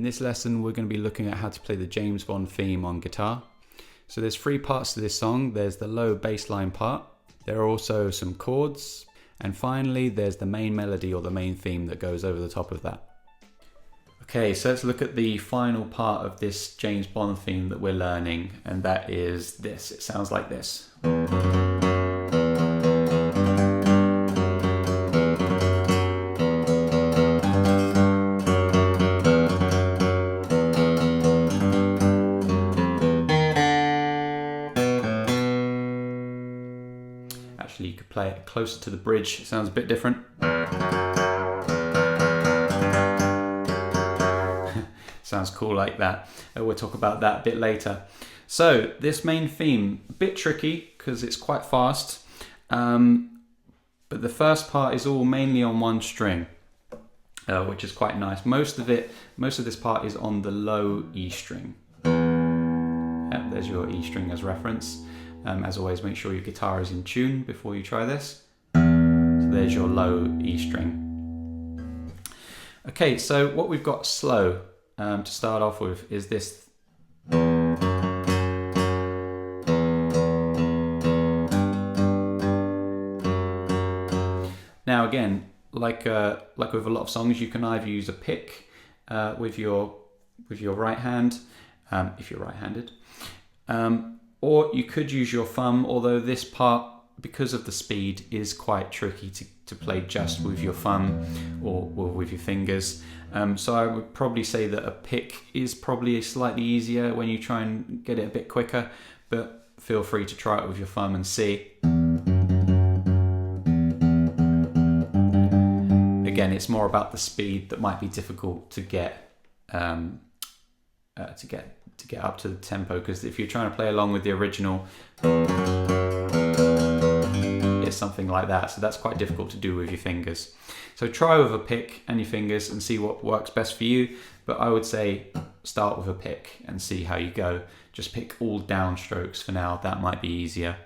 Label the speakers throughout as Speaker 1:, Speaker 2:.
Speaker 1: this lesson we're going to be looking at how to play the James Bond theme on guitar. So there's three parts to this song. There's the low bass line part, there are also some chords, and finally there's the main melody or the main theme that goes over the top of that. Okay, so let's look at the final part of this James Bond theme that we're learning, and that is this. It sounds like this. Actually, you could play it closer to the bridge. It sounds a bit different. Sounds cool like that. We'll talk about that a bit later. So this main theme, a bit tricky because it's quite fast, but the first part is all mainly on one string, which is quite nice. Most of this part is on the low E string. Yep, there's your E string as reference. As always, make sure your guitar is in tune before you try this. So there's your low E string. Okay, so what we've got slow to start off with is this. Now again, like with a lot of songs, you can either use a pick with your right hand, if you're right-handed, or you could use your thumb, although this part, because of the speed, is quite tricky to play just with your thumb or with your fingers. So I would probably say that a pick is probably slightly easier when you try and get it a bit quicker, but feel free to try it with your thumb and see. Again, it's more about the speed that might be difficult to get up to the tempo, because if you're trying to play along with the original, it's something like that. So that's quite difficult to do with your fingers. So try with a pick and your fingers and see what works best for you. But I would say start with a pick and see how you go. Just pick all down strokes for now. That might be easier.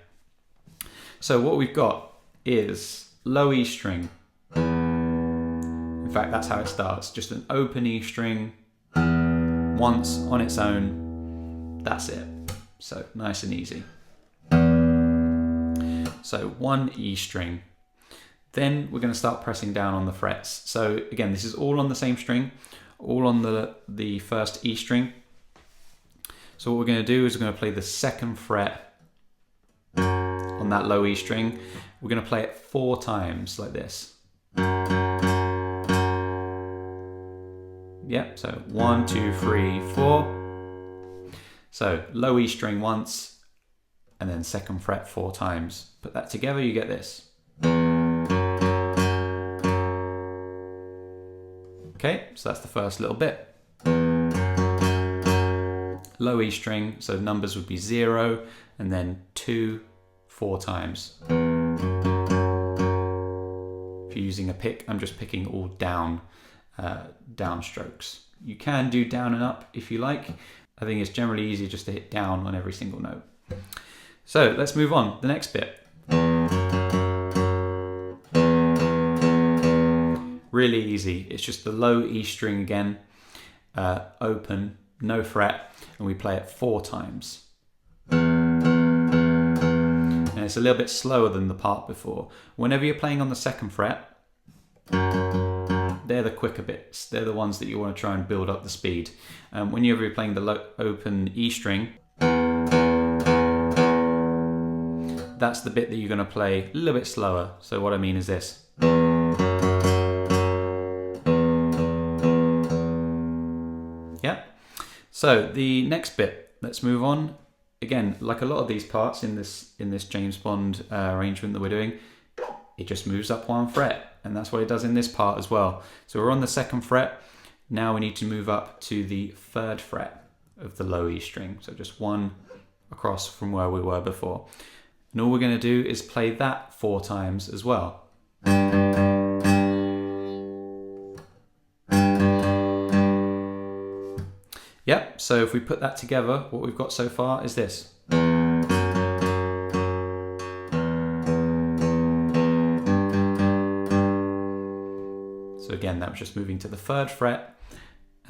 Speaker 1: So what we've got is low E string. In fact, that's how it starts. Just an open E string once on its own. That's it. So nice and easy. So one E string. Then we're going to start pressing down on the frets. So again, this is all on the same string, all on the first E string. So what we're going to do is we're going to play the second fret on that low E string. We're going to play it 4 times like this. Yep, so 1, 2, 3, 4. So low E string once, and then second fret 4 times. Put that together, you get this. Okay, so that's the first little bit. Low E string, so numbers would be 0, and then 2, 4 times. If you're using a pick, I'm just picking all down strokes. You can do down and up if you like. I think it's generally easier just to hit down on every single note. So let's move on. The next bit. Really easy. It's just the low E string again, open, no fret, and we play it 4 times. And it's a little bit slower than the part before. Whenever you're playing on the second fret, they're the quicker bits. They're the ones that you want to try and build up the speed. Whenever you're playing the low, open E string, that's the bit that you're going to play a little bit slower. So what I mean is this. Yep. So the next bit, let's move on. Again, like a lot of these parts in this James Bond arrangement that we're doing, it just moves up 1 fret. And that's what it does in this part as well. So we're on the second fret. Now we need to move up to the 3rd fret of the low E string. So just 1 across from where we were before. And all we're going to do is play that 4 times as well. Yep, so if we put that together, what we've got so far is this. So again, that was just moving to the 3rd fret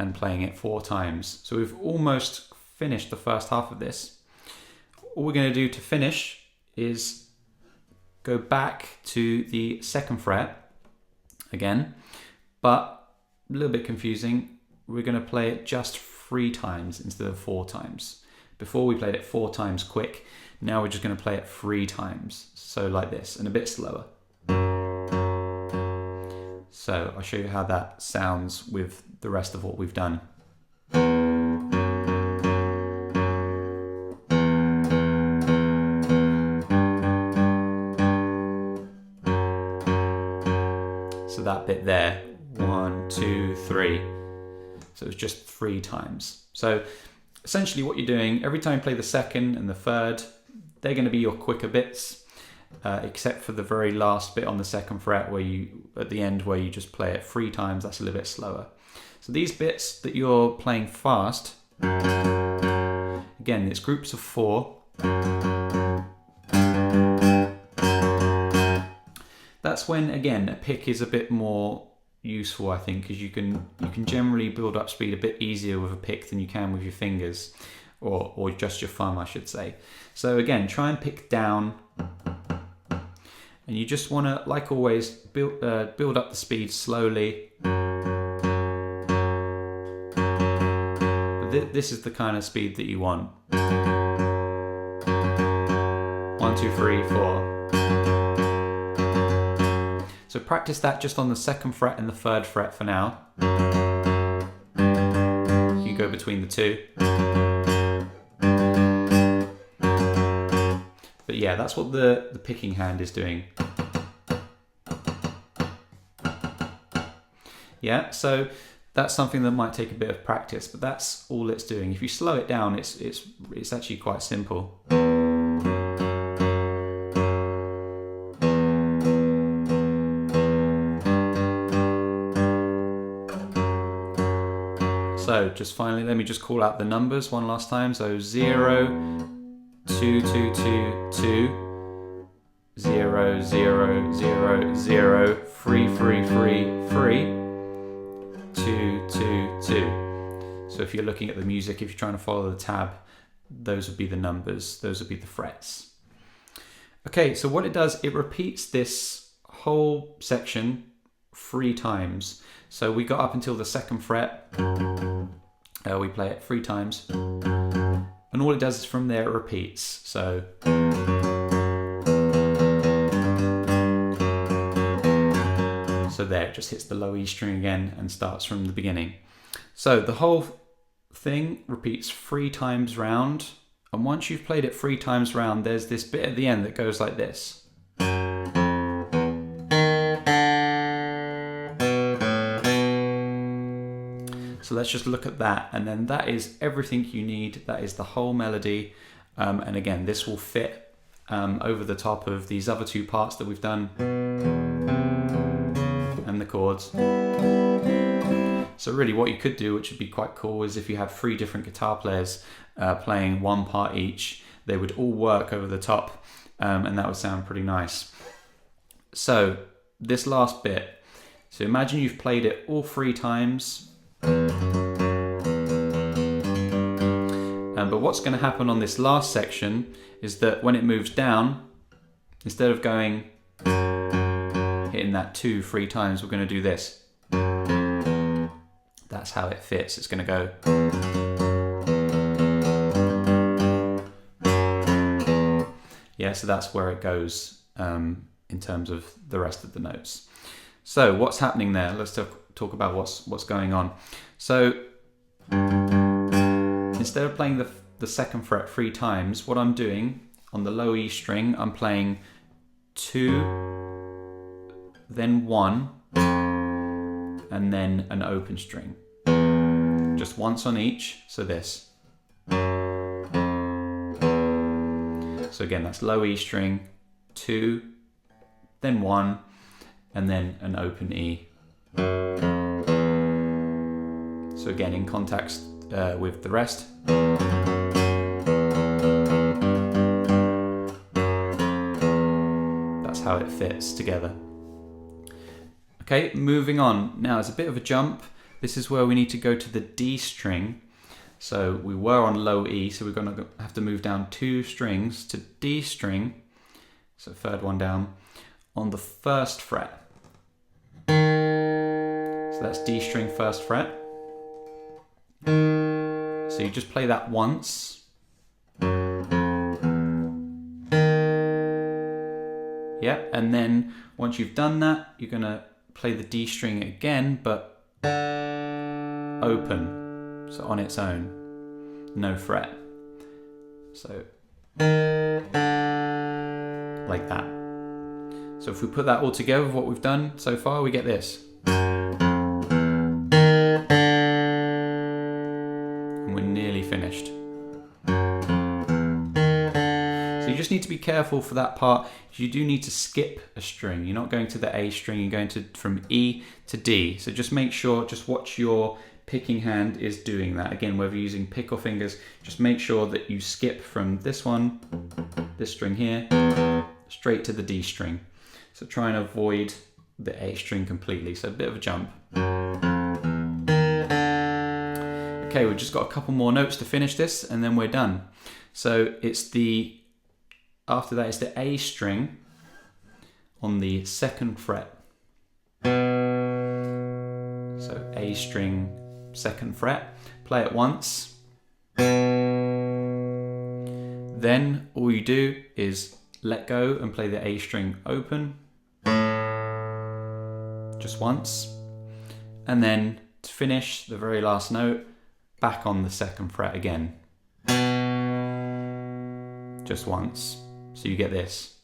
Speaker 1: and playing it 4 times. So we've almost finished the first half of this. All we're going to do to finish is go back to the 2nd fret again, but a little bit confusing. We're going to play it just 3 times instead of 4 times. Before we played it 4 times quick, now we're just going to play it 3 times. So like this, and a bit slower. So I'll show you how that sounds with the rest of what we've done. So that bit there, 1, 2, 3. So it's just 3 times. So essentially what you're doing, every time you play the 2nd and the 3rd, they're going to be your quicker bits. Except for the very last bit on the 2nd fret where you, at the end where you just play it 3 times, that's a little bit slower. So these bits that you're playing fast, again, it's groups of 4. That's when, again, a pick is a bit more useful, I think, because you can generally build up speed a bit easier with a pick than you can with your fingers, or just your thumb, I should say. So again, try and pick down. And you just want to, like always, build up the speed slowly. But this is the kind of speed that you want. 1, 2, 3, 4. So practice that just on the 2nd fret and the 3rd fret for now. You go between the 2. But yeah, that's what the picking hand is doing. Yeah, so that's something that might take a bit of practice, but that's all it's doing. If you slow it down, it's actually quite simple. So just finally, let me just call out the numbers one last time. So 0, 2, 2, 2, 2, 0, 0, 0, 0, 3, 3, 3, 3. 2, 2, 2. So if you're looking at the music, if you're trying to follow the tab, those would be the numbers, those would be the frets. Okay, so what it does, it repeats this whole section 3 times. So we got up until the 2nd fret, we play it 3 times, and all it does is from there it repeats. So there, it just hits the low E string again and starts from the beginning. So the whole thing repeats 3 times round, and once you've played it 3 times round, there's this bit at the end that goes like this. So let's just look at that, and then that is everything you need. That is the whole melody, and again, this will fit over the top of these other 2 parts that we've done. And the chords. So really what you could do, which would be quite cool, is if you had 3 different guitar players playing 1 part each, they would all work over the top, and that would sound pretty nice. So this last bit, so imagine you've played it all 3 times, but what's going to happen on this last section is that when it moves down, instead of going hitting that 2 3 times, we're going to do this. That's how it fits. It's going to go. Yeah, so that's where it goes in terms of the rest of the notes. So what's happening there? Let's talk about what's going on. So instead of playing the 2nd fret 3 times, what I'm doing on the low E string, I'm playing 2, then 1, and then an open string. Just once on each, so this. So again, that's low E string, 2, then 1, and then an open E. So again, in context with the rest. That's how it fits together. Okay, moving on. Now it's a bit of a jump, this is where we need to go to the D string. So we were on low E, so we're going to have to move down 2 strings to D string, so third one down, on the 1st fret. So that's D string 1st fret. So you just play that once. Yeah, and then once you've done that, you're going to play the D string again, but open, so on its own, no fret. So like that. So if we put that all together with what we've done so far, we get this. And we're nearly finished. So you just need to be careful for that part. You do need to skip a string. You're not going to the A string, you're going to from E to D. So just make sure, just watch your picking hand is doing that. Again, whether you're using pick or fingers, just make sure that you skip from this one, this string here, straight to the D string. So try and avoid the A string completely. So a bit of a jump. Okay, we've just got a couple more notes to finish this and then we're done. So it's the, after that it's the A string on the 2nd fret. So A string, 2nd fret, play it once. Then all you do is let go and play the A string open, just once. And then to finish the very last note, back on the 2nd fret again, just once. So you get this.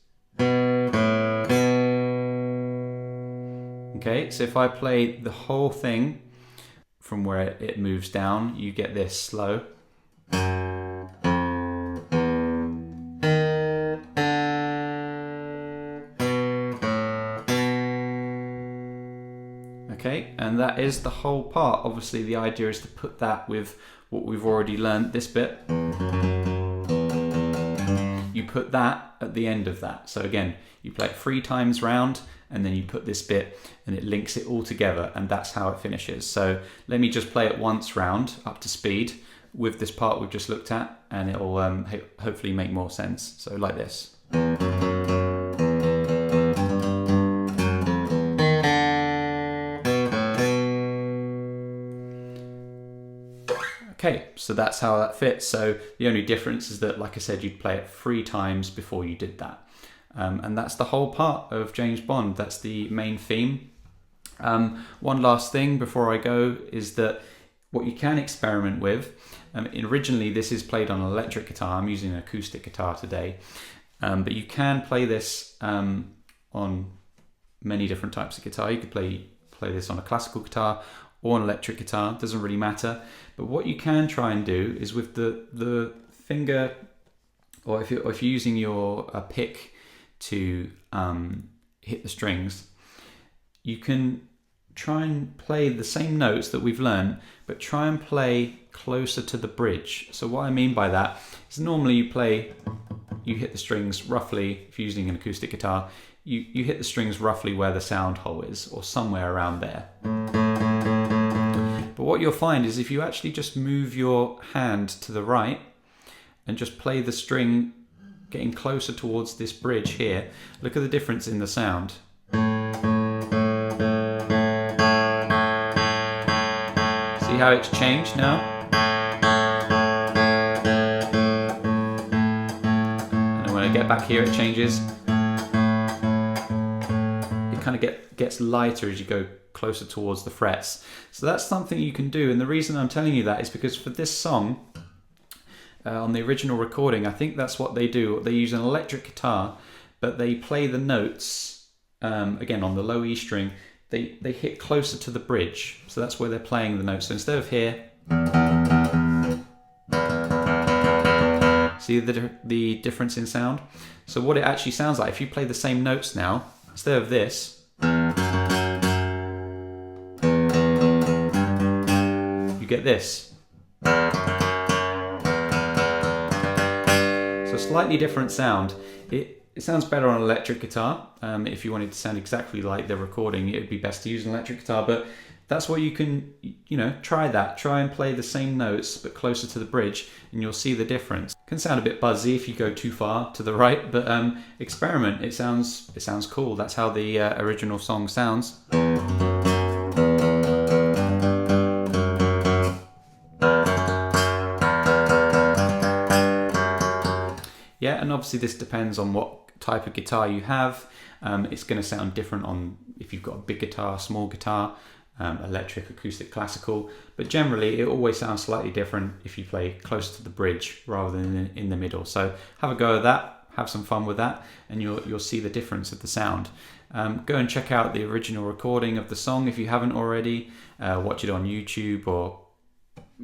Speaker 1: Okay, so if I play the whole thing from where it moves down, you get this slow. Okay, and that is the whole part. Obviously the idea is to put that with what we've already learned, this bit. You put that at the end of that. So again, you play it 3 times round and then you put this bit and it links it all together and that's how it finishes. So let me just play it once round up to speed with this part we've just looked at and it will hopefully make more sense. So like this. Okay, so that's how that fits. So the only difference is that, like I said, you'd play it 3 times before you did that. And that's the whole part of James Bond. That's the main theme. One last thing before I go is that what you can experiment with, originally this is played on an electric guitar. I'm using an acoustic guitar today. But you can play this on many different types of guitar. You could play this on a classical guitar or an electric guitar, doesn't really matter. But what you can try and do is with the finger, or if you're using your pick to hit the strings, you can try and play the same notes that we've learned, but try and play closer to the bridge. So what I mean by that is normally you hit the strings roughly, if you're using an acoustic guitar, you hit the strings roughly where the sound hole is, or somewhere around there. But what you'll find is if you actually just move your hand to the right and just play the string getting closer towards this bridge here, look at the difference in the sound. See how it's changed now? And when I get back here, it changes. It kind of gets lighter as you go closer towards the frets. So that's something you can do, and the reason I'm telling you that is because for this song, on the original recording, I think that's what they do. They use an electric guitar, but they play the notes, again on the low E string, they hit closer to the bridge, so that's where they're playing the notes. So instead of here, see the difference in sound? So what it actually sounds like, if you play the same notes now, instead of this, get this. So slightly different sound. It sounds better on an electric guitar. If you wanted to sound exactly like the recording, it would be best to use an electric guitar, but that's what you can, try that. Try and play the same notes but closer to the bridge, and you'll see the difference. It can sound a bit buzzy if you go too far to the right, but experiment. It sounds cool. That's how the original song sounds. Yeah, and obviously this depends on what type of guitar you have. It's going to sound different on if you've got a big guitar, small guitar, electric, acoustic, classical. But generally, it always sounds slightly different if you play close to the bridge rather than in the middle. So have a go at that, have some fun with that, and you'll see the difference of the sound. Go and check out the original recording of the song if you haven't already. Watch it on YouTube or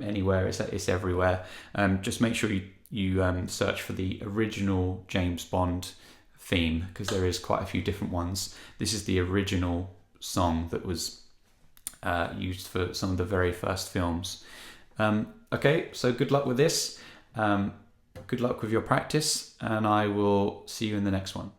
Speaker 1: anywhere. It's everywhere. Just make sure you search for the original James Bond theme, because there is quite a few different ones. This is the original song that was used for some of the very first films. Okay, so good luck with this. Good luck with your practice, and I will see you in the next one.